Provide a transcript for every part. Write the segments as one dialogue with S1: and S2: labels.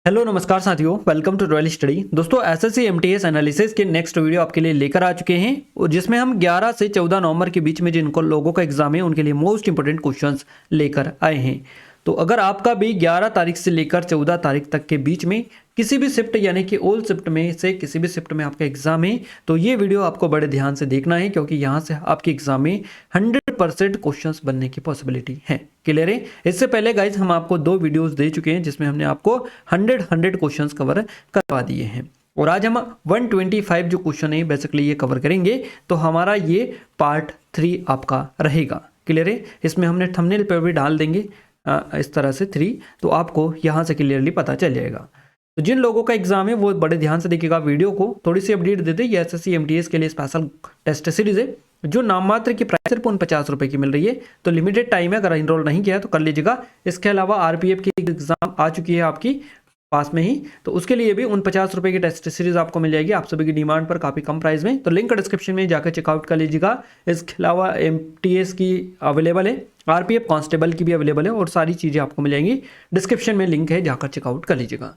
S1: Hello नमस्कार साथियों, welcome to royal study. दोस्तों एसएससी एमटीएस एनालिसिस के नेक्स्ट वीडियो आपके लिए लेकर आ चुके हैं और जिसमें हम 11 से 14 नवंबर के बीच में जिनको लोगों का एग्जाम है उनके लिए मोस्ट इंपोर्टेंट क्वेश्चंस लेकर आए हैं। तो अगर आपका भी 11 तारीख से लेकर 14 तारीख तक के बीच में किसी भी शिफ्ट यानी कि ओल्ड शिफ्ट में से किसी भी शिफ्ट में आपका एग्जाम है तो ये वीडियो आपको बड़े ध्यान से देखना है, क्योंकि यहाँ से आपके एग्जाम में 100% क्वेश्चंस बनने की पॉसिबिलिटी है। क्लियर है? इससे पहले गाइज हम आपको 2 वीडियोस दे चुके हैं जिसमें हमने आपको 100 क्वेश्चंस कवर करवा दिए हैं और आज हम 125 जो क्वेश्चन है बेसिकली ये कवर करेंगे। तो हमारा ये पार्ट 3 आपका रहेगा। क्लियर है? इसमें हमने थंबनेल पर भी डाल देंगे इस तरह से 3, तो आपको यहाँ से क्लियरली पता चल जाएगा। तो जिन लोगों का एग्जाम है वो बड़े ध्यान से देखिएगा वीडियो को। थोड़ी सी अपडेट देते, ये एसएससी एमटीएस के लिए स्पेशल टेस्ट सीरीज है जो नाममात्र की प्राइस सिर्फ 50 रुपए की मिल रही है। तो लिमिटेड टाइम है, अगर इनरोल नहीं किया तो कर लीजिएगा। इसके अलावा आरपीएफ की एग्जाम आ चुकी है आपकी पास में ही, तो उसके लिए भी 50 रुपए की टेस्ट सीरीज आपको मिल जाएगी आप सभी की डिमांड पर काफ़ी कम प्राइस में। तो लिंक डिस्क्रिप्शन में जाकर चेकआउट कर लीजिएगा। इसके अलावा एमटीएस की अवेलेबल है, आरपीएफ कांस्टेबल की भी अवेलेबल है और सारी चीज़ें आपको मिल जाएंगी। डिस्क्रिप्शन में लिंक है, जाकर चेकआउट कर लीजिएगा।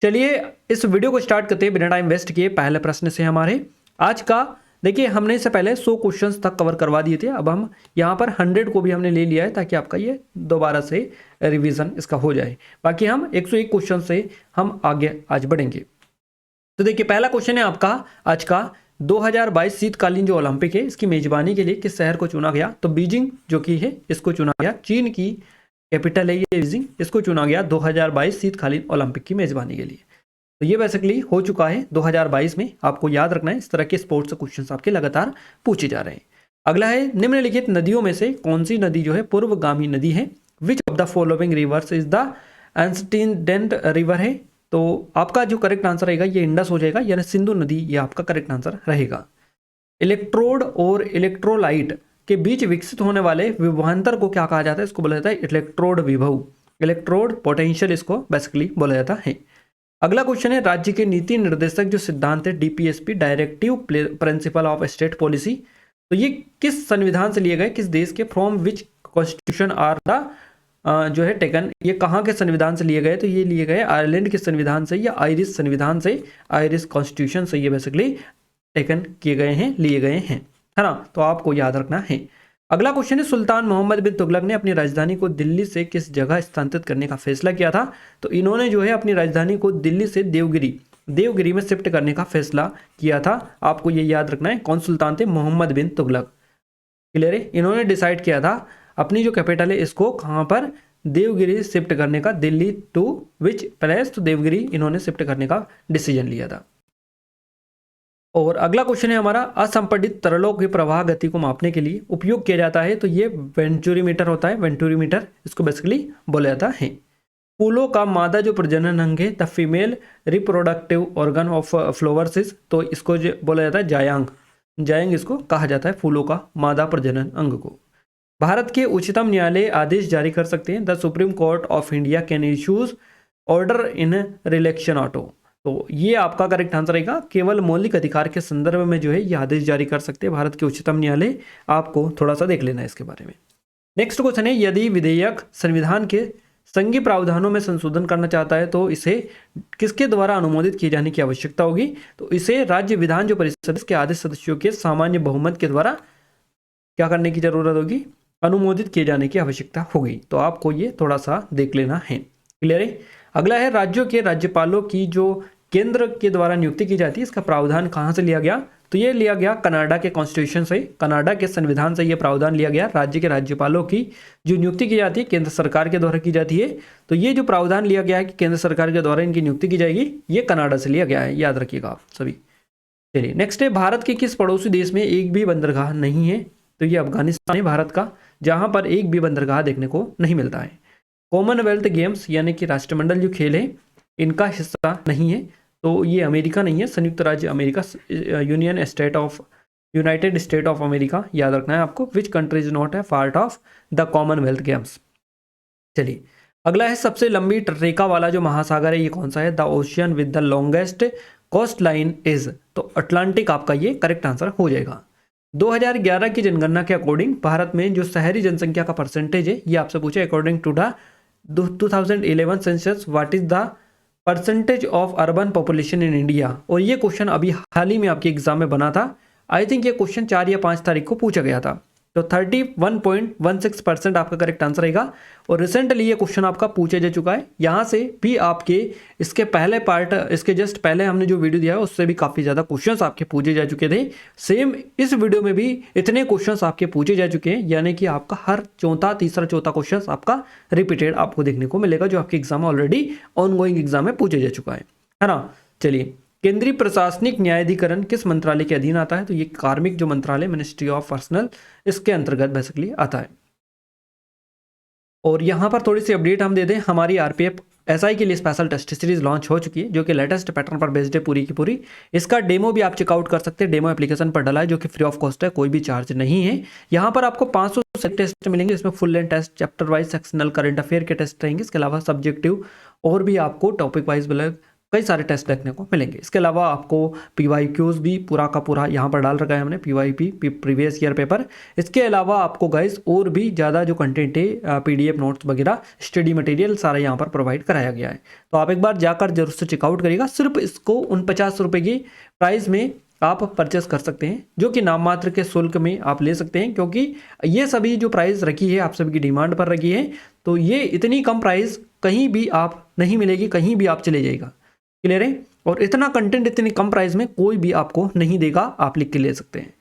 S1: चलिए इस वीडियो को स्टार्ट करते हैं बिना टाइम वेस्ट किए। पहले प्रश्न से हमारे आज का देखिए, हमने इससे पहले 100 क्वेश्चंस तक कवर करवा दिए थे। अब हम यहाँ पर 100 को भी हमने ले लिया है ताकि आपका ये दोबारा से रिवीजन इसका हो जाए। बाकी हम 101 क्वेश्चन से हम आगे आज बढ़ेंगे। तो देखिए पहला क्वेश्चन है आपका आज का, 2022 शीतकालीन जो ओलंपिक है इसकी मेजबानी के लिए किस शहर को चुना गया? तो बीजिंग जो कि है इसको चुना गया। चीन की कैपिटल है ये बीजिंग, इसको चुना गया 2022 शीतकालीन ओलंपिक की मेजबानी के लिए। तो ये बेसिकली हो चुका है 2022 में। आपको याद रखना है, इस तरह के स्पोर्ट्स क्वेश्चंस आपके लगातार पूछे जा रहे हैं। अगला है, निम्नलिखित नदियों में से कौन सी नदी जो है पूर्वगामी नदी है? Which of the following rivers is the antecedent river है? तो आपका जो करेक्ट आंसर रहेगा ये इंडस हो जाएगा, यानी सिंधु नदी, ये आपका करेक्ट आंसर रहेगा। इलेक्ट्रोड और इलेक्ट्रोलाइट के बीच विकसित होने वाले विभवांतर को क्या कहा जाता है? इसको बोला जाता है इलेक्ट्रोड विभव, इलेक्ट्रोड पोटेंशियल इसको बेसिकली बोला जाता है। अगला क्वेश्चन है, राज्य के नीति निर्देशक जो सिद्धांत है DPSP, directive principle of state policy, तो ये किस संविधान से लिए गए? किस देश के? From which constitution are the जो है टेकन, ये कहाँ के संविधान से लिए गए? तो ये लिए गए आयरलैंड के संविधान से या आयरिश संविधान से, आयरिश कॉन्स्टिट्यूशन से ये बेसिकली टेकन किए गए हैं, लिए गए हैं, है ना? तो आपको याद रखना है। अगला क्वेश्चन है, सुल्तान मोहम्मद बिन तुगलक ने अपनी राजधानी को दिल्ली से किस जगह स्थानांतरित करने का फैसला किया था? तो इन्होंने जो है अपनी राजधानी को दिल्ली से देवगिरी में शिफ्ट करने का फैसला किया था। आपको ये याद रखना है। कौन सुल्तान थे? मोहम्मद बिन तुगलक। क्लियर है? इन्होंने डिसाइड किया था अपनी जो कैपिटल है इसको कहाँ पर? देवगिरी शिफ्ट करने का। Delhi to which place? तो देवगिरी इन्होंने शिफ्ट करने का डिसीजन लिया था। और अगला क्वेश्चन है हमारा, असंपीड़ित तरलों की प्रवाह गति को मापने के लिए उपयोग किया जाता है? तो ये वेंटूरीमीटर होता है, वेंटूरीमीटर इसको बेसिकली बोला जाता है। फूलों का मादा जो प्रजनन अंग है, the female reproductive organ of flowers, तो इसको जो बोला जाता है जायांग, जायांग इसको कहा जाता है फूलों का मादा प्रजनन अंग को। भारत के उच्चतम न्यायालय आदेश जारी कर सकते हैं, the supreme court of India can issues order in relation to, तो ये आपका करेक्ट आंसर रहेगा। केवल मौलिक अधिकार के संदर्भ में जो है ये आदेश जारी कर सकते हैं भारत के उच्चतम न्यायालय। आपको थोड़ा सा देख लेना है इसके बारे में। नेक्स्ट क्वेश्चन है, यदि विधेयक संविधान के संघीय प्रावधानों में संशोधन करना चाहता है तो इसे किसके द्वारा अनुमोदित किए जाने की आवश्यकता होगी? तो इसे राज्य विधान जो परिषद के आधे सदस्यों के सामान्य बहुमत के द्वारा क्या करने की जरूरत होगी? अनुमोदित किए जाने की आवश्यकता होगी। तो आपको ये थोड़ा सा देख लेना है। क्लियर है? अगला है, राज्यों के राज्यपालों की जो केंद्र के द्वारा नियुक्ति की जाती है इसका प्रावधान कहाँ से लिया गया? तो ये लिया गया कनाडा के कॉन्स्टिट्यूशन से, कनाडा के संविधान से ये प्रावधान लिया गया। राज्य के राज्यपालों की जो नियुक्ति की जाती है केंद्र सरकार के द्वारा की जाती है, तो ये जो प्रावधान लिया गया है कि केंद्र सरकार के द्वारा इनकी नियुक्ति की जाएगी, ये कनाडा से लिया गया है, याद रखिएगा आप सभी। चलिए नेक्स्ट है, भारत के किस पड़ोसी देश में एक भी बंदरगाह नहीं है? तो ये अफगानिस्तान है भारत का, जहाँ पर एक भी बंदरगाह देखने को नहीं मिलता है। कॉमनवेल्थ गेम्स यानी कि राष्ट्रमंडल जो खेल है इनका हिस्सा नहीं है, तो ये अमेरिका नहीं है, संयुक्त राज्य America, United state of America, याद रखना है आपको। Which country is not a part of the Commonwealth games. चलिए अगला है, सबसे लंबी रेखा वाला जो महासागर है ये कौन सा है? The ocean with the longest coast line is, तो अटलांटिक आपका ये करेक्ट आंसर हो जाएगा। 2011 की जनगणना के अकॉर्डिंग भारत में जो शहरी जनसंख्या का परसेंटेज है ये आपसे पूछे, according to the 2011 census what is the percentage of urban population in India. और ये क्वेश्चन अभी हाल ही में आपके एग्जाम में बना था। आई थिंक ये क्वेश्चन 4 या 5 तारीख को पूछा गया था। तो 31.16% आपका करेक्ट आंसर रहेगा। और रिसेंटली ये क्वेश्चन आपका पूछा जा चुका है। यहाँ से भी आपके इसके पहले पार्ट, इसके जस्ट पहले हमने जो वीडियो दिया है उससे भी काफ़ी ज़्यादा क्वेश्चंस आपके पूछे जा चुके थे। सेम इस वीडियो में भी इतने क्वेश्चंस आपके पूछे जा चुके हैं, यानी कि आपका हर तीसरा चौथा क्वेश्चन आपका रिपीटेड आपको देखने को मिलेगा, जो आपके एग्जाम में ऑलरेडी ऑनगोइंग एग्जाम में पूछे जा चुका है ना। चलिए, केंद्रीय प्रशासनिक न्यायाधिकरण किस मंत्रालय के अधीन आता है? तो ये कार्मिक जो मंत्रालय, मिनिस्ट्री ऑफ पर्सनल, इसके अंतर्गत बेसिकली आता है। और यहाँ पर थोड़ी सी अपडेट हम दे दें, हमारी आरपीएफ एसआई के लिए स्पेशल टेस्ट सीरीज लॉन्च हो चुकी है, जो कि लेटेस्ट पैटर्न पर बेस्ड है पूरी की पूरी। इसका डेमो भी आप चेकआउट कर सकते हैं, डेमो एप्लीकेशन पर डला है, जो कि फ्री ऑफ कॉस्ट है, कोई भी चार्ज नहीं है। यहाँ पर आपको 500 टेस्ट मिलेंगे, इसमें full length test, chapter wise, sectional, current affair के टेस्ट रहेंगे। इसके अलावा सब्जेक्टिव और भी आपको टॉपिक वाइज कई सारे टेस्ट देखने को मिलेंगे। इसके अलावा आपको PYQs भी पूरा का पूरा यहाँ पर डाल रखा है हमने, PYP प्रीवियस ईयर पेपर। इसके अलावा आपको गाइस और भी ज़्यादा जो कंटेंट है, PDF नोट्स वगैरह, स्टडी मटेरियल सारा यहाँ पर प्रोवाइड कराया गया है। तो आप एक बार जाकर जरूर से चेकआउट करिएगा। सिर्फ इसको 49 रुपये की प्राइस में आप परचेस कर सकते हैं, जो कि नाम मात्र के शुल्क में आप ले सकते हैं, क्योंकि ये सभी जो प्राइस रखी है आप सभी की डिमांड पर रखी है। तो ये इतनी कम प्राइस कहीं भी आप नहीं मिलेगी, कहीं भी आप चले जाएगा। क्लियर है? और इतना कंटेंट इतनी कम प्राइस में कोई भी आपको नहीं देगा, आप लिख के ले सकते हैं।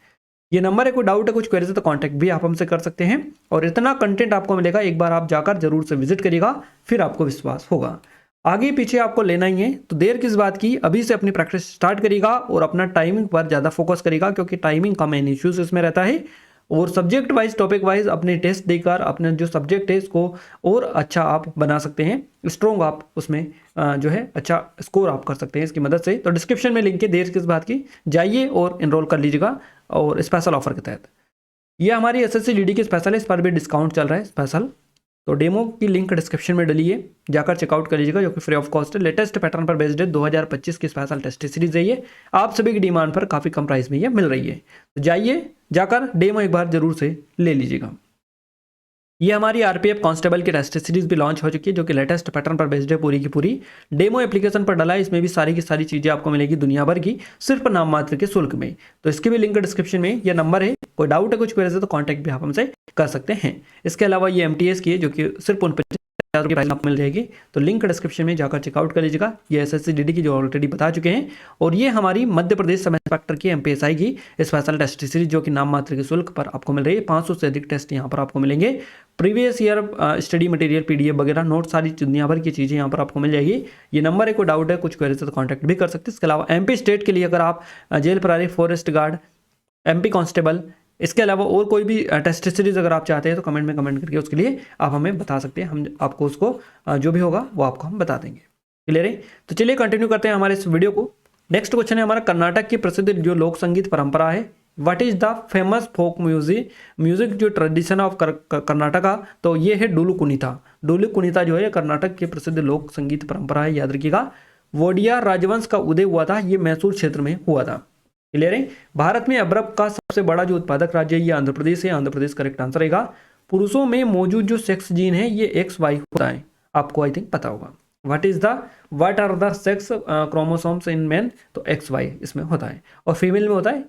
S1: ये नंबर है, कोई डाउट है, कुछ क्वेरीज है तो कांटेक्ट भी आप हमसे कर सकते हैं। और इतना कंटेंट आपको मिलेगा, एक बार आप जाकर जरूर से विजिट करिएगा, फिर आपको विश्वास होगा। आगे पीछे आपको लेना ही है, तो देर किस बात की, अभी से अपनी प्रैक्टिस स्टार्ट करिएगा और अपना टाइमिंग पर ज़्यादा फोकस करिएगा, क्योंकि टाइमिंग का मेन इश्यूज इसमें रहता है। और सब्जेक्ट वाइज, टॉपिक वाइज अपने टेस्ट देकर अपने जो सब्जेक्ट है इसको और अच्छा आप बना सकते हैं, स्ट्रॉन्ग आप उसमें जो है अच्छा स्कोर आप कर सकते हैं इसकी मदद से। तो डिस्क्रिप्शन में लिंक है, देर किस बात की, जाइए और इनरोल कर लीजिएगा। और स्पेशल ऑफर के तहत ये हमारी SSC GD की स्पेशल है, इस पर भी डिस्काउंट चल रहा है स्पेशल। तो डेमो की लिंक डिस्क्रिप्शन में डली है, जाकर चेकआउट कर लीजिएगा, जो कि फ्री ऑफ कॉस्ट है। लेटेस्ट पैटर्न पर बेस्ड है, 2025 की स्पेशल टेस्ट सीरीज है ये, आप सभी की डिमांड पर काफ़ी कम प्राइस में ये मिल रही है। तो जाइए, जाकर डेमो एक बार जरूर से ले लीजिएगा। ये हमारी आरपीएफ कांस्टेबल की टेस्ट सीरीज भी लॉन्च हो चुकी है, जो कि लेटेस्ट पैटर्न पर बेस्ड है पूरी की पूरी। डेमो एप्लीकेशन पर डला है, इसमें भी सारी की सारी चीज़ें आपको मिलेगी दुनिया भर की, सिर्फ नाम मात्र के शुल्क में। तो इसकी भी लिंक डिस्क्रिप्शन में ये नंबर है, कोई डाउट है, कुछ क्वेरी है तो कॉन्टैक्ट भी आप हमसे कर सकते हैं। इसके अलावा ये MTS की है, जो कि सिर्फ 49 रुपये प्राइस आपको मिल जाएगी। तो लिंक डिस्क्रिप्शन में जाकर चेकआउट कर लीजिएगा। ये SSC GD की जो ऑलरेडी बता चुके हैं, और ये हमारी मध्य प्रदेश सब इंस्पेक्टर की MPSI की स्पेशल टेस्ट सीरीज, जो कि नाम मात्र के शुल्क पर आपको मिल रही है। 500 से अधिक टेस्ट यहाँ पर आपको मिलेंगे, previous year study material, PDF वगैरह, नोट, सारी दुनिया भर की चीज़ें यहाँ पर आपको मिल जाएगी। ये नंबर है, कोई डाउट है, कुछ क्वेरी है तो कॉन्टैक्ट भी कर सकते हैं। इसके अलावा MP स्टेट के लिए अगर आप जेल प्रहरी, फॉरेस्ट गार्ड, MP कांस्टेबल, इसके अलावा और कोई भी टेस्ट सीरीज अगर आप चाहते हैं तो कमेंट में कमेंट करके उसके लिए आप हमें बता सकते हैं, हम आपको उसको जो भी होगा वो आपको हम बता देंगे। क्लियर है? तो चलिए कंटिन्यू करते हैं हमारे इस वीडियो को। नेक्स्ट क्वेश्चन है हमारा, कर्नाटक की प्रसिद्ध जो लोक संगीत परंपरा है, what is the famous folk music जो ट्रेडिशन ऑफ कर्नाटका, तो ये है डुलु कुनीता। डुलु कुनीता जो है कर्नाटक की प्रसिद्ध लोक संगीत परंपरा है, याद रखिएगा। वोडिया राजवंश का उदय हुआ था, ये मैसूर क्षेत्र में हुआ था। क्लियर है? भारत में अबरब का सबसे बड़ा जो उत्पादक राज्य है ये आंध्र प्रदेश है, आंध्र प्रदेश करेक्ट आंसर रहेगा। पुरुषों में मौजूद जो सेक्स जीन है ये XY होता है, आपको आई थिंक पता होगा। What are the sex chromosomes in men, तो XY इसमें होता है। और फीमेल में होता है,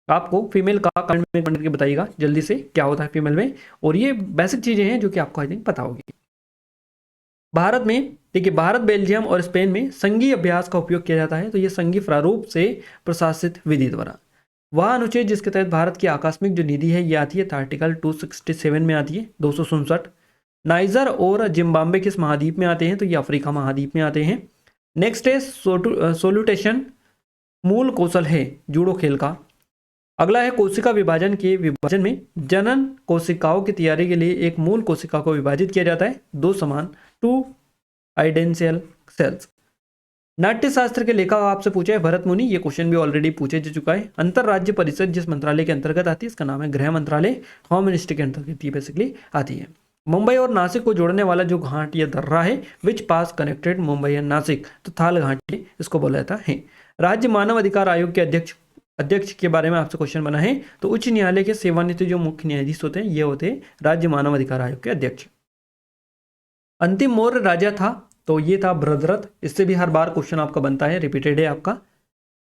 S1: आपको फीमेल का कमेंट में करके बताइएगा जल्दी से क्या होता है फीमेल में। और ये बेसिक चीजें हैं जो कि आपको आई थिंक पता होगी। भारत में देखिए, भारत, बेल्जियम और स्पेन में संघीय अभ्यास का उपयोग किया जाता है, तो ये संघीय प्रारूप से प्रशासित विधि द्वारा। वह अनुच्छेद जिसके तहत भारत की आकस्मिक जो निधि है ये आती है, तो आर्टिकल 267 में आती है, 267। नाइजर और जिम्बाब्वे किस महाद्वीप में आते हैं, तो ये अफ्रीका महाद्वीप में आते हैं। नेक्स्ट है सोल्यूटेशन, मूल कौशल है जूडो खेल का। अगला है कोशिका विभाजन के विभाजन में जनन कोशिकाओं की तैयारी के लिए एक मूल कोशिका को विभाजित किया जाता है, 2 समान 2 आइडेंशियल सेल्स। नाट्य शास्त्र के लेखक आपसे पूछा है भरत मुनि, ये क्वेश्चन भी ऑलरेडी पूछे जा चुका है। अंतरराज्य परिषद जिस मंत्रालय के अंतर्गत आती है इसका नाम है गृह मंत्रालय, होम मिनिस्ट्री के अंतर्गत ये बेसिकली आती है। मुंबई और नासिक को जोड़ने वाला जो घाट या दर्रा है, विच पास कनेक्टेड मुंबई एंड नासिक, तो थाल घाटी इसको बोला जाता है। राज्य मानव अधिकार आयोग के अध्यक्ष के बारे में आपसे क्वेश्चन बना है, तो उच्च न्यायालय के सेवानिवृत्त जो मुख्य न्यायाधीश होते हैं ये होते हैं राज्य मानव अधिकार आयोग के अध्यक्ष। अंतिम मौर्य राजा था तो ये था बृहद्रथ। इससे भी हर बार क्वेश्चन आपका बनता है, रिपीटेड है आपका।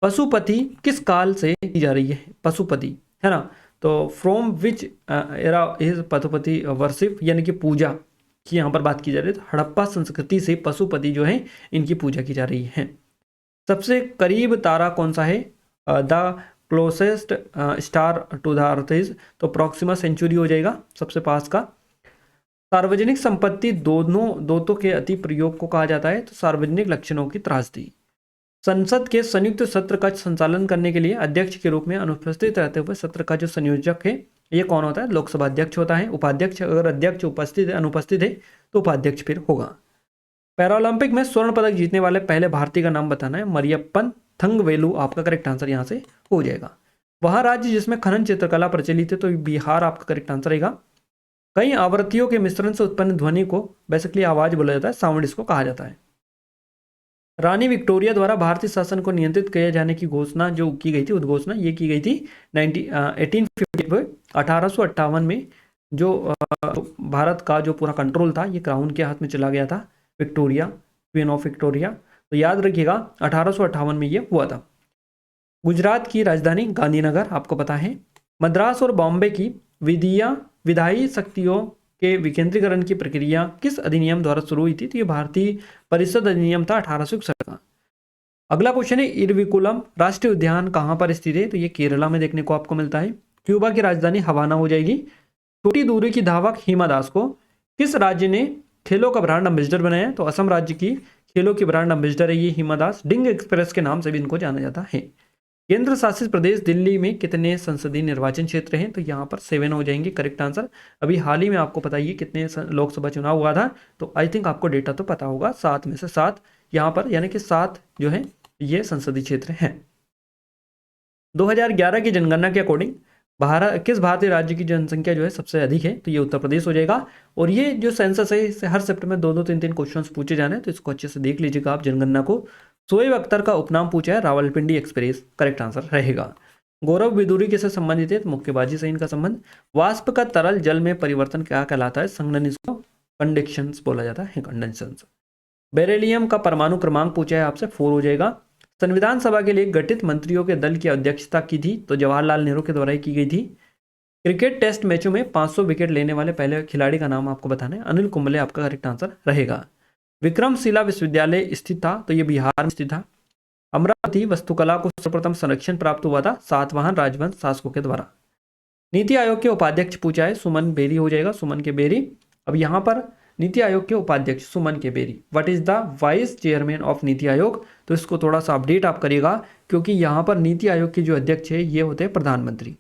S1: पशुपति किस काल से की जा रही है? पशुपति, है ना। तो from which era is Pashupati worship, यानी कि पूजा की यहाँ पर बात की जा रही है। तो हड़प्पा संस्कृति से पशुपति जो है इनकी पूजा की जा रही है। सबसे करीब तारा कौन सा है? The closest star to the earth is, तो प्रॉक्सिमा सेंचुरी हो जाएगा सबसे पास का। सार्वजनिक संपत्ति दोनों के अति प्रयोग को कहा जाता है, तो सार्वजनिक लक्षणों की त्रासदी। संसद के संयुक्त सत्र का संचालन करने के लिए अध्यक्ष के रूप में अनुपस्थित रहते हुए सत्र का जो संयोजक है ये कौन होता है? लोकसभा अध्यक्ष होता है। उपाध्यक्ष, अगर अध्यक्ष अनुपस्थित है तो उपाध्यक्ष फिर होगा। पैरालंपिक में स्वर्ण पदक जीतने वाले पहले भारतीय का नाम बताना है। मरियप्पन थंगवेलु आपका करेक्ट आंसर यहाँ से हो जाएगा। वह राज्य जिसमें खनन चित्रकला प्रचलित है, तो बिहार आपका करेक्ट आंसर रहेगा। कई आवृत्तियों के मिश्रण से उत्पन्न ध्वनि को बेसिकली आवाज बोला जाता है, साउंड इसको कहा जाता है। रानी विक्टोरिया द्वारा भारतीय शासन को नियंत्रित किए जाने की घोषणा जो की गई थी, उद्घोषणा ये की गई थी 1858 में। जो भारत का जो पूरा कंट्रोल था ये क्राउन के हाथ में चला गया था, विक्टोरिया, क्वीन ऑफ विक्टोरिया। तो याद रखिएगा 1858 में ये हुआ था। गुजरात की राजधानी गांधीनगर आपको पता है। मद्रास और बॉम्बे की विधायी शक्तियों के विकेंद्रीकरण की प्रक्रिया किस अधिनियम द्वारा शुरू हुई थी? तो ये भारतीय परिषद अधिनियम था 1861 का। अगला क्वेश्चन है, इरविकुलम राष्ट्रीय उद्यान कहाँ पर स्थित है? तो ये केरला में देखने को आपको मिलता है। क्यूबा की राजधानी हवाना हो जाएगी। छोटी दूरी की धावक हिमा दास को किस राज्य ने खेलों का ब्रांड एम्बेसडर बनाया? तो असम राज्य की खेलों की ब्रांड एम्बेसडर है ये हिमा दास। डिंग एक्सप्रेस के नाम से भी इनको जाना जाता है। केंद्र शासित प्रदेश दिल्ली में कितने संसदीय निर्वाचन क्षेत्र हैं? तो यहाँ पर 7 हो जाएंगे करेक्ट आंसर। अभी हाल ही में आपको पता ही है कितने लोकसभा चुनाव हुआ था, तो आई थिंक आपको डेटा तो पता होगा। 7 में से 7 यहाँ पर, यानी कि 7 जो है ये संसदीय क्षेत्र हैं। 2011 की जनगणना के अकॉर्डिंग किस भारतीय राज्य की जनसंख्या जो है सबसे अधिक है? तो ये उत्तर प्रदेश हो जाएगा। और ये जो सेंसस है इससे हर सेक्टर में 2-2, 3-3 क्वेश्चन पूछे जाने हैं, तो इसको अच्छे से देख लीजिएगा आप जनगणना को। शोएब अख्तर का उपनाम पूछा है रावलपिंडी एक्सप्रेस, करेक्ट आंसर रहेगा। गौरव बिदुरी किससे संबंधित है? मुक्केबाजी से इनका संबंध। वाष्प का तरल जल में परिवर्तन क्या कहलाता है? संघनन, इसको कंडेक्शन बोला जाता है, कंडेंशन। बेरिलियम का परमाणु क्रमांक पूछा है आपसे, 4 हो जाएगा। संविधान सभा के लिए गठित मंत्रियों के दल की अध्यक्षता की थी, तो जवाहरलाल नेहरू के द्वारा ही की गई थी। क्रिकेट टेस्ट मैचों में 500 विकेट लेने वाले पहले खिलाड़ी का नाम आपको बताना है। अनिल कुंबले आपका करेक्ट आंसर रहेगा। विक्रमशिला विश्वविद्यालय स्थित था, तो ये बिहार में स्थित था। अमरावती वस्तुकला को सर्वप्रथम संरक्षण प्राप्त हुआ था सातवाहन राजवंश शासकों के द्वारा। नीति आयोग के उपाध्यक्ष पूछा है, सुमन बेरी हो जाएगा, सुमन के बेरी। अब यहाँ पर नीति आयोग के उपाध्यक्ष Suman K Bery. What is the vice chairman of NITI Aayog? तो इसको थोड़ा सा अपडेट आप करिएगा, क्योंकि यहाँ पर नीति आयोग के जो अध्यक्ष है ये होते हैं प्रधानमंत्री,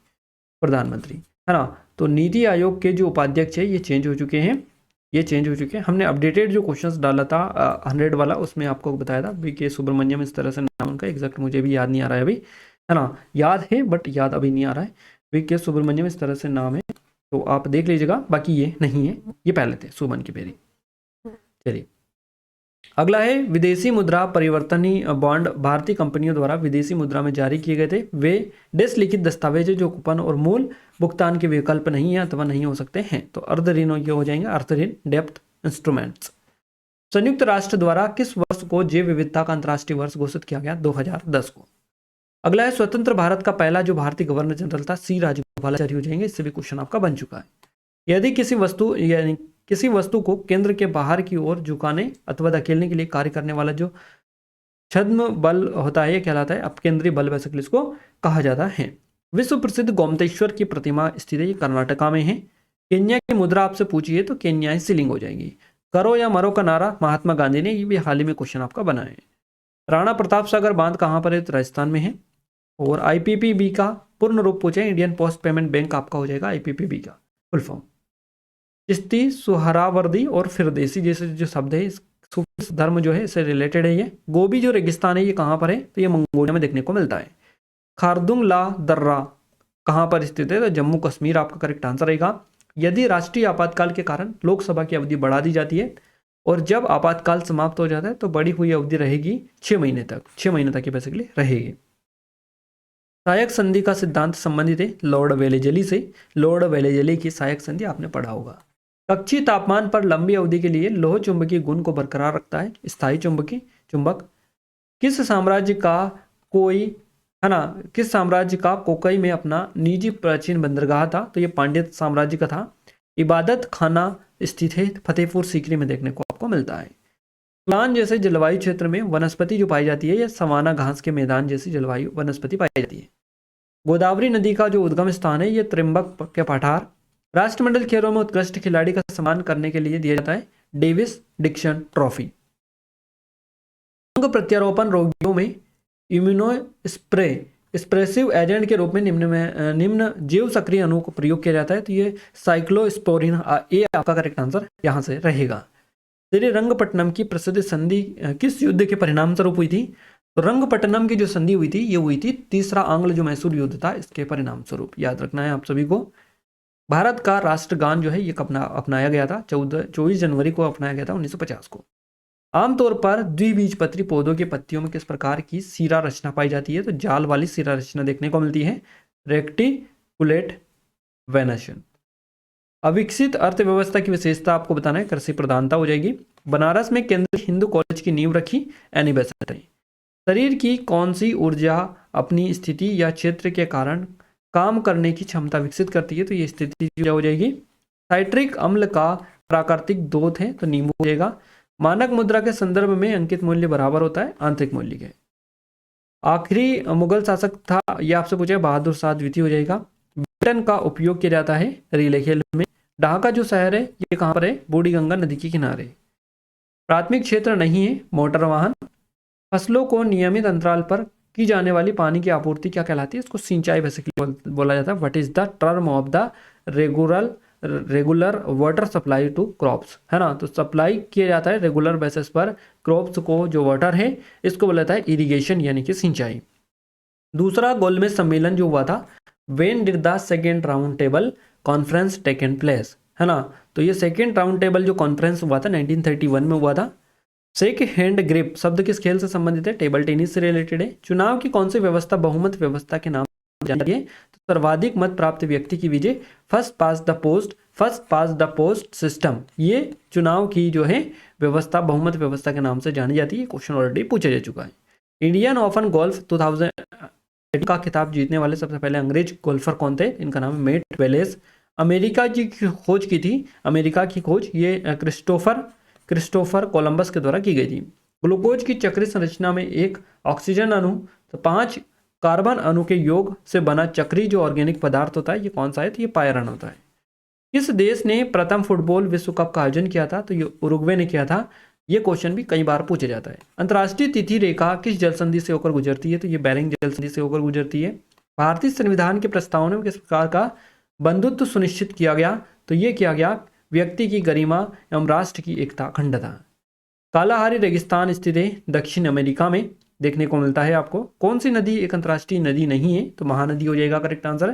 S1: है ना। तो नीति आयोग के जो उपाध्यक्ष है ये चेंज हो चुके हैं, हमने अपडेटेड जो क्वेश्चंस डाला था 100 वाला, उसमें आपको बताया था वी.के. सुब्रमण्यम, इस तरह से नाम उनका एग्जैक्ट मुझे भी याद नहीं आ रहा है अभी, है ना। याद है बट याद अभी नहीं आ रहा है। वी.के. सुब्रमण्यम इस तरह से नाम है, तो आप देख लीजिएगा। बाकी ये नहीं है, ये पहले थे सुमन की बेरी। चलिए अगला है, विदेशी मुद्रा परिवर्तनी बॉन्ड भारतीय कंपनियों द्वारा विदेशी मुद्रा में जारी किए गए थे। वे डेस लिखित दस्तावेज जो कूपन और मूल भुगतान के विकल्प नहीं है अथवा नहीं हो सकते हैं। तो अर्ध ऋण ये हो जाएंगे, अर्ध ऋण डेप्थ इंस्ट्रूमेंट्स। संयुक्त राष्ट्र द्वारा किस वर्ष को जैव विविधता का अंतर्राष्ट्रीय वर्ष घोषित किया गया? 2010 को। अगला है, स्वतंत्र भारत का पहला जो भारतीय गवर्नर जनरल था सी राजगोपालाचारी हो जाएंगे। इससे भी क्वेश्चन आपका बन चुका है। यदि किसी वस्तु को केंद्र के बाहर की ओर झुकाने अथवा धकेलने के लिए कार्य करने वाला जो छद्म बल होता है ये कहलाता है अपकेंद्री बल, बेसिकली इसको कहा जाता है। विश्व प्रसिद्ध गोमतेश्वर की प्रतिमा स्थित है, ये कर्नाटका में है। केन्या की मुद्रा आपसे पूछिए तो केन्याई शिलिंग हो जाएगी। करो या मरो का नारा महात्मा गांधी ने, ये भी हाल ही में क्वेश्चन आपका बना है। राणा प्रताप सागर बांध कहाँ पर है? तो राजस्थान में है। और IPPB का पूर्ण रूप पूछे, इंडियन पोस्ट पेमेंट बैंक आपका हो जाएगा IPPB का फुल फॉर्म। चिश्ती, सुहरावर्दी और फिरदेसी जैसे जो शब्द है, सूफी धर्म जो है इससे रिलेटेड है। ये गोबी जो रेगिस्तान है ये कहाँ पर है? तो ये मंगोलिया में देखने को मिलता है। खारदुंग ला दर्रा कहाँ पर स्थित है? तो जम्मू कश्मीर आपका करेक्ट आंसर रहेगा। यदि राष्ट्रीय आपातकाल के कारण लोकसभा की अवधि बढ़ा दी जाती है और जब आपातकाल समाप्त हो जाता है तो बढ़ी हुई अवधि रहेगी 6 महीने तक, 6 महीने तक ये बेसिकली रहेगी। सहायक संधि का सिद्धांत संबंधित है लॉर्ड वेलेजली से। लॉर्ड वेलेजली की सहायक संधि आपने पढ़ा होगा। कक्षीय तापमान पर लंबी अवधि के लिए लौह चुंबकीय गुण को बरकरार रखता है, स्थायी चुंबक। किस साम्राज्य का कोई है ना, किस साम्राज्य का कोकई में अपना निजी प्राचीन बंदरगाह था? तो ये पांड्य साम्राज्य का था। इबादत खाना स्थित है फतेहपुर सीकरी में, देखने को आपको मिलता है। प्लान जैसे जलवायु क्षेत्र में वनस्पति जो पाई जाती है, या सवाना घास के मैदान जैसी जलवायु वनस्पति पाई जाती है। गोदावरी नदी का जो उद्गम स्थान है, ये त्रिम्बक के पठार। राष्ट्रमंडल खेलों में उत्कृष्ट खिलाड़ी का सम्मान करने के लिए दिया जाता है डेविस डिक्सन ट्रॉफी। अंग प्रत्यारोपण रोगियों में इम्यूनो स्प्रेसिव एजेंट के रूप में निम्न जीव सक्रिय अणु को प्रयोग किया जाता है। तो ये साइक्लोस्पोरिन, ये आपका करेक्ट आंसर यहाँ से रहेगा। श्रीरंगपट्टनम की प्रसिद्ध संधि किस युद्ध के परिणाम स्वरूप हुई थी? तो रंगपट्टनम की जो संधि हुई थी, ये हुई थी तीसरा आंग्ल जो मैसूर युद्ध था, इसके परिणाम स्वरूप। याद रखना है आप सभी को। भारत का राष्ट्रगान जो है ये अपनाया गया था 24 जनवरी को अपनाया गया था 1950 को। आमतौर पर द्विबीजपत्री पौधों की पत्तियों में किस प्रकार की सीरा रचना पाई जाती है? तो जाल वाली सीरा रचना देखने को मिलती है, रेक्टिकुलेट वेनेशन। अविकसित अर्थव्यवस्था की विशेषता आपको बताना है, कृषि प्रधानता हो जाएगी। बनारस में केंद्रीय हिंदू कॉलेज की नींव रखी एनी बेसेंट ने। शरीर की कौन सी ऊर्जा अपनी स्थिति या क्षेत्र के कारण काम करने की क्षमता विकसित करती है? तो ये स्थिति हो जाएगी। साइट्रिक अम्ल का प्राकृतिक दूत है, तो नींबू हो जाएगा। मानक मुद्रा के संदर्भ में अंकित मूल्य बराबर होता है आंतरिक मूल्य के। आखिरी मुगल शासक था, यह आपसे पूछे बहादुर शाह द्वितीय हो जाएगा। बैडमिंटन का उपयोग किया जाता है रिले खेल में। ढाका जो शहर है ये कहाँ पर है? बूढ़ी गंगा नदी के किनारे। प्राथमिक क्षेत्र नहीं है मोटर वाहन। फसलों को नियमित अंतराल पर की जाने वाली पानी की आपूर्ति क्या कहलाती है? इसको सिंचाई बेसिकली बोला जाता है। What is the term of the regular water supply to crops, है ना? तो सप्लाई किया जाता है रेगुलर बेसिस पर क्रॉप्स को जो वाटर है, इसको बोला जाता है इरिगेशन यानी कि सिंचाई। दूसरा गोलमेज सम्मेलन जो हुआ था, when did the second round table conference taken place, है ना? तो ये सेकेंड राउंड टेबल जो कॉन्फ्रेंस हुआ था 1931 में हुआ था। शेक हैंड ग्रिप शब्द किस खेल से संबंधित है? टेबल टेनिस से रिलेटेड है। चुनाव की कौन सी व्यवस्था बहुमत व्यवस्था के नाम जाती है? तो सर्वाधिक मत प्राप्त व्यक्ति की विजय, first past the post system, ये चुनाव की जो है व्यवस्था बहुमत व्यवस्था के नाम से जानी जाती है। क्वेश्चन ऑलरेडी पूछा जा चुका है। इंडियन ओपन गोल्फ 2000 का खिताब जीतने वाले सबसे पहले अंग्रेज गोल्फर कौन थे? इनका नाम है मेट वेलेस। अमेरिका की खोज की थी, अमेरिका की खोज ये क्रिस्टोफर कोलंबस के द्वारा की गई थी। ग्लूकोज की चक्रीय संरचना में एक ऑक्सीजन अणु तो 5 कार्बन अणु के योग से बना चक्रीय जो ऑर्गेनिक पदार्थ होता है, ये कौन सा है? तो ये पायरन होता है। किस देश ने प्रथम फुटबॉल विश्व कप का आयोजन किया था? तो ये उरुग्वे ने किया था। ये क्वेश्चन भी कई बार पूछा जाता है। अंतर्राष्ट्रीय तिथि रेखा किस जल संधि से होकर गुजरती है? तो ये बेरिंग जल संधि से होकर गुजरती है। भारतीय संविधान के प्रस्तावना में किस प्रकार का बंधुत्व सुनिश्चित किया गया? तो ये किया गया व्यक्ति की गरिमा एवं राष्ट्र की एकता अखंडता। कालाहारी रेगिस्तान स्थित है दक्षिण अमेरिका में, देखने को मिलता है आपको। कौन सी नदी एक अंतर्राष्ट्रीय नदी नहीं है? तो महानदी हो जाएगा करेक्ट आंसर।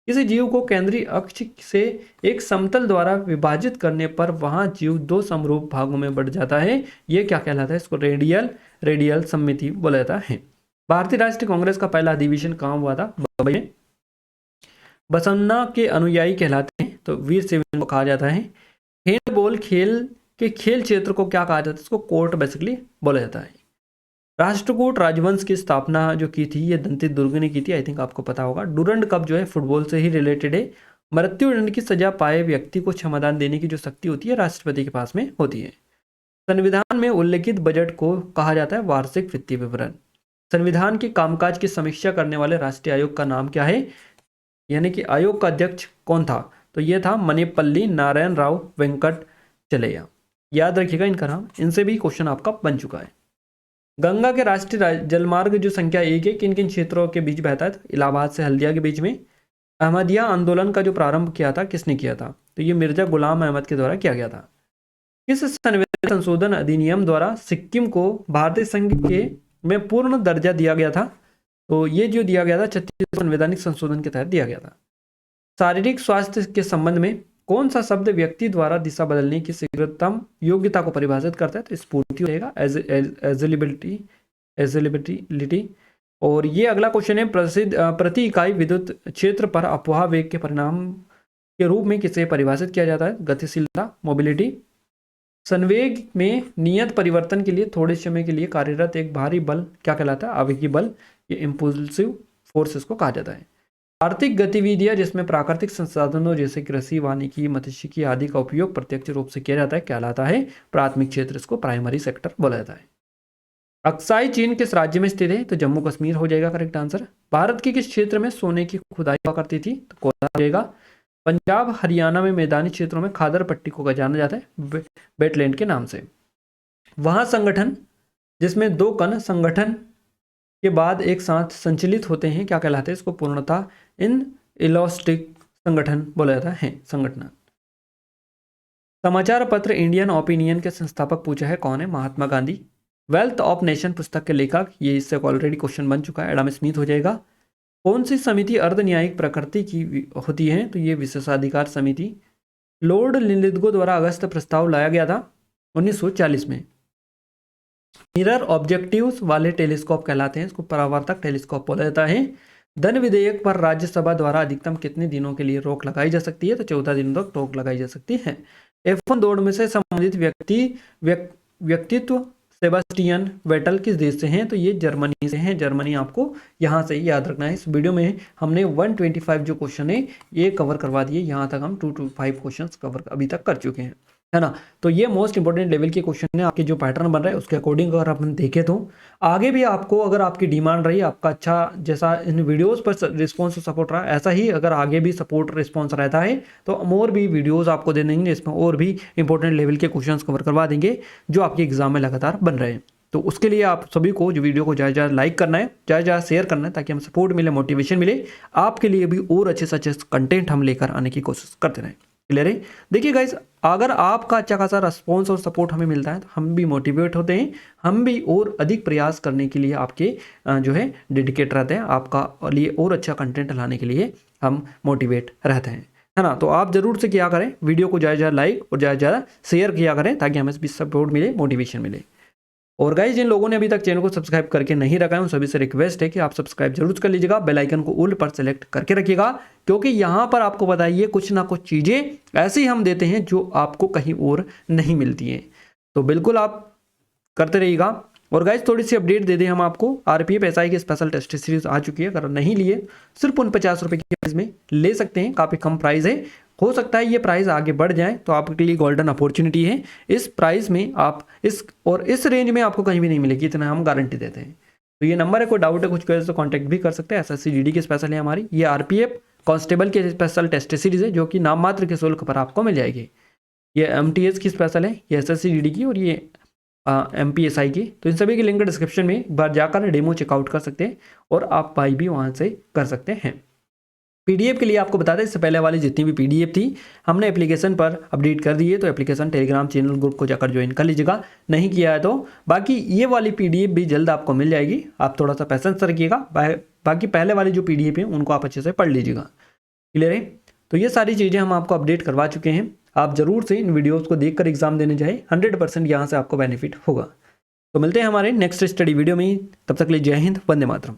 S1: किसी जीव को केंद्रीय अक्ष से एक समतल द्वारा विभाजित करने पर वहां जीव 2 समरूप भागों में बढ़ जाता है, ये क्या कहलाता है? इसको रेडियल सममिति बोला जाता है। भारतीय राष्ट्रीय कांग्रेस का पहला अधिवेशन कहाँ हुआ था? बम्बई में। बसन्ना के अनुयायी कहलाते हैं, तो वीर सेवन को कहा जाता है। हैंडबॉल खेल के खेल क्षेत्र को क्या कहा जाता है? इसको कोर्ट बेसिकली बोला जाता है। राष्ट्रकूट राजवंश की स्थापना जो की थी ये दंतित दुर्ग ने की थी, आई थिंक आपको पता होगा। डूरंड कप जो है फुटबॉल से ही रिलेटेड है। मृत्युदंड की सजा पाए व्यक्ति को क्षमादान देने की जो शक्ति होती है राष्ट्रपति के पास में होती है। संविधान में उल्लेखित बजट को कहा जाता है वार्षिक वित्तीय विवरण। संविधान के कामकाज की समीक्षा करने वाले राष्ट्रीय आयोग का नाम क्या है? यानी कि आयोग का अध्यक्ष कौन था? तो ये था मनेपल्ली नारायण राव वेंकट चलैया। याद रखिएगा इनका नाम, इनसे भी क्वेश्चन आपका बन चुका है। गंगा के राष्ट्रीय जलमार्ग जो संख्या 1 है किन किन क्षेत्रों के बीच बहता है? तो इलाहाबाद से हल्दिया के बीच में। अहमदिया आंदोलन का जो प्रारंभ किया था किसने किया था? तो ये मिर्जा गुलाम अहमद के द्वारा किया गया था। किस संविधान संशोधन अधिनियम द्वारा सिक्किम को भारतीय संघ के में पूर्ण दर्जा दिया गया था? तो ये जो दिया गया था 36 संवैधानिक संशोधन के तहत दिया गया था। शारीरिक स्वास्थ्य के संबंध में कौन सा शब्द व्यक्ति द्वारा दिशा बदलने की शीघ्रतम योग्यता को परिभाषित करता है? तो स्फूर्ति रहेगा, एजिलिबिलिटी। और ये अगला क्वेश्चन है, प्रति इकाई विद्युत क्षेत्र पर अपवाह वेग के परिणाम के रूप में किसे परिभाषित किया जाता है? गतिशीलता, मोबिलिटी। संवेग में नियत परिवर्तन के लिए थोड़े समय के लिए कार्यरत एक भारी बल क्या कहलाता है? आवेगी बल, ये इम्पल्सिव फोर्स इसको कहा जाता है। आर्थिक गतिविधियां जिसमें प्राकृतिक संसाधनों जैसे कृषि, वानिकी, मत्स्यिकी आदि का उपयोग प्रत्यक्ष रूप से किया जाता है, कहलाता है प्राथमिक क्षेत्र, इसको प्राइमरी सेक्टर बोला जाता है। अक्साई चीन किस राज्य में स्थित है? तो जम्मू कश्मीर हो जाएगा करेक्ट आंसर। भारत के किस क्षेत्र में सोने की खुदाई हुआ करती थी? तो कोयला हो जाएगा। पंजाब हरियाणा में मैदानी क्षेत्रों में खादर पट्टी को जाना जाता है वेटलैंड के नाम से। वहां संगठन जिसमें दो कण संगठन के बाद एक साथ संचलित होते हैं क्या कहलाते हैं? इसको पूर्णतः इन इलास्टिक संगठन बोला जाता है संगठन। समाचार पत्र इंडियन ओपिनियन के संस्थापक पूछा है कौन है? Mahatma Gandhi. Wealth of nation पुस्तक के लेखक, ये इससे ऑलरेडी क्वेश्चन बन चुका है, एडम स्मिथ हो जाएगा। कौन सी समिति अर्ध न्यायिक प्रकृति की होती है? तो ये विशेषाधिकार समिति। लॉर्ड लिंलिथगो द्वारा अगस्त प्रस्ताव लाया गया था 1940 में। मिरर ऑब्जेक्टिव्स वाले टेलीस्कोप कहलाते हैं, इसको परावर्तक टेलीस्कोप बोला जाता है। धन विधेयक पर राज्यसभा द्वारा अधिकतम कितने दिनों के लिए रोक लगाई जा सकती है? तो 14 दिनों तक रोक लगाई जा सकती है। F1 दौड़ में से संबंधित व्यक्तित्व सेबास्टियन वेटल किस देश से हैं? तो ये जर्मनी से हैं। जर्मनी आपको यहाँ से याद रखना है। इस वीडियो में हमने 125 जो क्वेश्चन है ये कवर करवा दिए। यहाँ तक हम 225 क्वेश्चन कवर अभी तक कर चुके हैं, है ना। तो ये मोस्ट इंपॉर्टेंट लेवल के क्वेश्चन है। आपके जो पैटर्न बन रहा है उसके अकॉर्डिंग अगर अपन देखें तो आगे भी आपको, अगर आपकी डिमांड रही, आपका अच्छा जैसा इन वीडियोस पर रिस्पॉन्स सपोर्ट रहा, ऐसा ही अगर आगे भी सपोर्ट रिस्पॉन्स रहता है तो हम और भी वीडियोस आपको दे देंगे जिसमें और भी इंपॉर्टेंट लेवल के क्वेश्चंस कवर करवा देंगे जो आपके एग्जाम में लगातार बन रहे हैं। तो उसके लिए आप सभी को जो वीडियो को ज़्यादा लाइक करना है, ज़्यादा शेयर करना है, ताकि हम सपोर्ट मिले, मोटिवेशन मिले, आपके लिए भी और अच्छे से अच्छे कंटेंट हम लेकर आने की कोशिश करते रहें। क्लियर है? देखिए गाइस, अगर आपका अच्छा खासा रिस्पॉन्स और सपोर्ट हमें मिलता है तो हम भी मोटिवेट होते हैं, हम भी और अधिक प्रयास करने के लिए आपके जो है डेडिकेट रहते हैं, आपका लिए और अच्छा कंटेंट लाने के लिए हम मोटिवेट रहते हैं, है ना। तो आप जरूर से क्या करें, वीडियो को ज़्यादा लाइक और ज़्यादा शेयर किया करें ताकि हमें भी सपोर्ट मिले, मोटिवेशन मिले। और गाइस, जिन लोगों ने अभी तक चैनल को सब्सक्राइब करके नहीं रखा है उन सभी से रिक्वेस्ट है कि आप सब्सक्राइब जरूर कर लीजिएगा, बेल आइकन को ऑल पर सेलेक्ट करके रखिएगा, क्योंकि यहाँ पर आपको बताइए कुछ ना कुछ चीज़ें ऐसी हम देते हैं जो आपको कहीं और नहीं मिलती हैं। तो बिल्कुल आप करते रहिएगा। और गाइस, थोड़ी सी अपडेट दे दें हम आपको, RPF SI की स्पेशल टेस्ट सीरीज आ चुकी है। अगर नहीं लिए सिर्फ उन 50 रुपये की प्राइस में ले सकते हैं, काफ़ी कम प्राइस है। हो सकता है ये प्राइस आगे बढ़ जाए तो आपके लिए गोल्डन अपॉर्चुनिटी है। इस प्राइस में आप इस रेंज में आपको कहीं भी नहीं मिलेगी, इतना हम गारंटी देते हैं। तो ये नंबर है, कोई डाउट है कुछ करे तो कांटेक्ट भी कर सकते हैं। SSC GD की स्पेशल है हमारी, ये RPF कांस्टेबल की स्पेशल टेस्ट सीरीज है जो कि नाम मात्र के शुल्क पर आपको मिल जाएगी। ये MTS की स्पेशल है, ये SSC GD की, और ये MPSI की। तो इन सभी की लिंक डिस्क्रिप्शन में एक बार जाकर डेमो चेकआउट कर सकते हैं और आप बाई भी वहाँ से कर सकते हैं। PDF के लिए आपको बता दें, इससे पहले वाली जितनी भी PDF थी हमने एप्लीकेशन पर अपडेट कर दी है, तो एप्लीकेशन टेलीग्राम चैनल ग्रुप को जाकर ज्वाइन कर लीजिएगा, नहीं किया है तो। बाकी ये वाली PDF भी जल्द आपको मिल जाएगी, आप थोड़ा सा पैसेंस रखिएगा। बाकी पहले वाली जो PDF है उनको आप अच्छे से पढ़ लीजिएगा। क्लियर है? तो ये सारी चीज़ें हम आपको अपडेट करवा चुके हैं। आप जरूर से इन वीडियोज़ को देखकर एग्जाम देने जाए, 100% यहाँ से आपको बेनिफिट होगा। तो मिलते हैं हमारे नेक्स्ट स्टडी वीडियो में, तब तक के लिए जय हिंद, वंदे मातरम।